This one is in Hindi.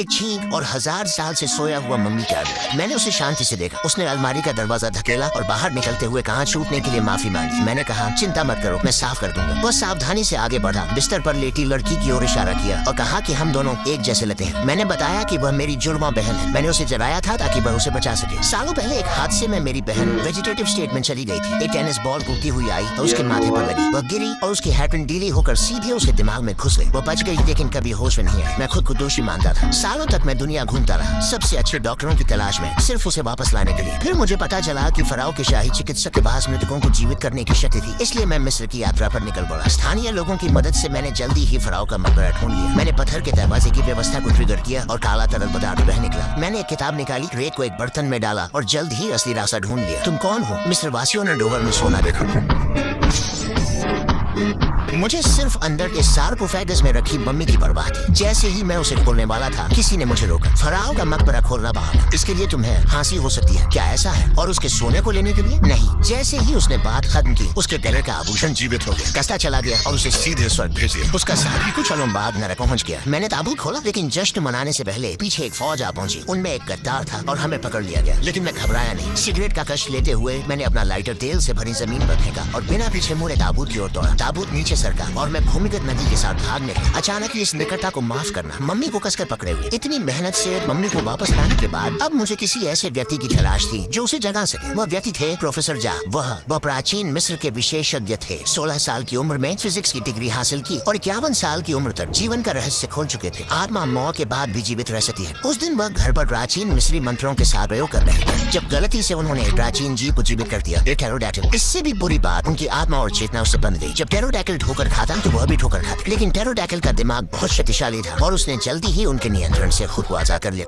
एक छींक और 1000 साल से सोया हुआ मम्मी का आदमी। मैंने उसे शांति से देखा। उसने अलमारी का दरवाजा धकेला और बाहर निकलते हुए कहा छूटने के लिए माफी मांगी। मैंने कहा चिंता मत करो, मैं साफ कर दूंगा। वह सावधानी से आगे बढ़ा, बिस्तर पर लेटी लड़की की ओर इशारा किया और कहा कि हम दोनों एक जैसे लगते हैं। मैंने बताया कि वह मेरी जुड़वा बहन है। मैंने उसे जलाया था ताकि वह उसे बचा सके। सालों पहले एक हादसे में मेरी बहन वेजिटेटिव स्टेट में चली गई थी। एक टेनिस बॉल उड़ती हुई आई और उसके माथे पर लगी। वह गिरी और उसकी हैंडपिन ढीली होकर सीधे उसके दिमाग में घुस गई। वो बच गई लेकिन कभी होश में नहीं आई। मैं खुद को दोषी मानता था। सालों तक मैं दुनिया घूमता रहा सबसे अच्छे डॉक्टरों की तलाश में, सिर्फ उसे वापस लाने के लिए। फिर मुझे पता चला कि फराओ के शाही चिकित्सक के पास मृतकों को जीवित करने की शक्ति थी। इसलिए मैं मिस्र की यात्रा पर निकल पड़ा। स्थानीय लोगों की मदद से मैंने जल्दी ही फराओ का मकबरा ढूंढ लिया। मैंने पत्थर के दरवाजे की व्यवस्था को ट्रिगर किया और काला तरल पदार्थ बह निकला। मैंने एक किताब निकाली, रेत को एक बर्तन में डाला और जल्द ही असली रास्ता ढूंढ लिया। तुम कौन हो? मिस्र वासियों ने डोवर में सोना देखा। मुझे सिर्फ अंदर के सार्कोफेगस में रखी मम्मी की परवाह थी। जैसे ही मैं उसे खोलने वाला था, किसी ने मुझे रोका। फराओ का मकबरा खोलना बाहर, इसके लिए तुम्हें फांसी हो सकती है। क्या ऐसा है? और उसके सोने को लेने के लिए नहीं। जैसे ही उसने बात खत्म की, उसके गले का आभूषण जीवित हो गया, कसता चला गया और उसे सीधे स्वर्ग भेज दिया। उसका साथी कुछ पलों बाद नरक पहुंच गया। मैंने ताबूत खोला, लेकिन जश्न मनाने से पहले पीछे एक फौज आ पहुंची। उनमें एक गद्दार था और हमें पकड़ लिया गया। लेकिन मैं घबराया नहीं। सिगरेट का कश लेते हुए मैंने अपना लाइटर तेल से भरी जमीन पर फेंका और बिना पीछे मुड़े ताबूत की ओर दौड़ा। ताबूत नीचे सरका और मैं भूमिगत नदी के साथ भागने लगा। अचानक इस निकटता को माफ करना, मम्मी को कसकर पकड़े हुए। इतनी मेहनत से मम्मी को वापस लाने के बाद अब मुझे किसी ऐसे व्यक्ति की तलाश थी जो उसे जगा सके। वह व्यक्ति थे प्रोफेसर जा। वह प्राचीन मिस्र के विशेषज्ञ थे। 16 साल की उम्र में फिजिक्स की डिग्री हासिल की और 51 साल की उम्र तक जीवन का रहस्य खोल चुके थे। आत्मा मौत के बाद भी जीवित रह सकती है। उस दिन वह घर पर प्राचीन मिस्री मंत्रों के साथ प्रयोग कर रहे थे जब गलती से उन्होंने एक प्राचीन जीव को जीवित कर दिया, टेरोडैक्टिल। इससे भी बुरी बात, उनकी आत्मा और चेतना उससे बंध गई। जब टेरोडैक्टिल ठोकर खाता तो वह भी ठोकर खाता, लेकिन टेरोडैक्टिल का दिमाग बहुत शक्तिशाली था और उसने जल्दी ही उनके नियंत्रण से खुद को आजाद कर लिया।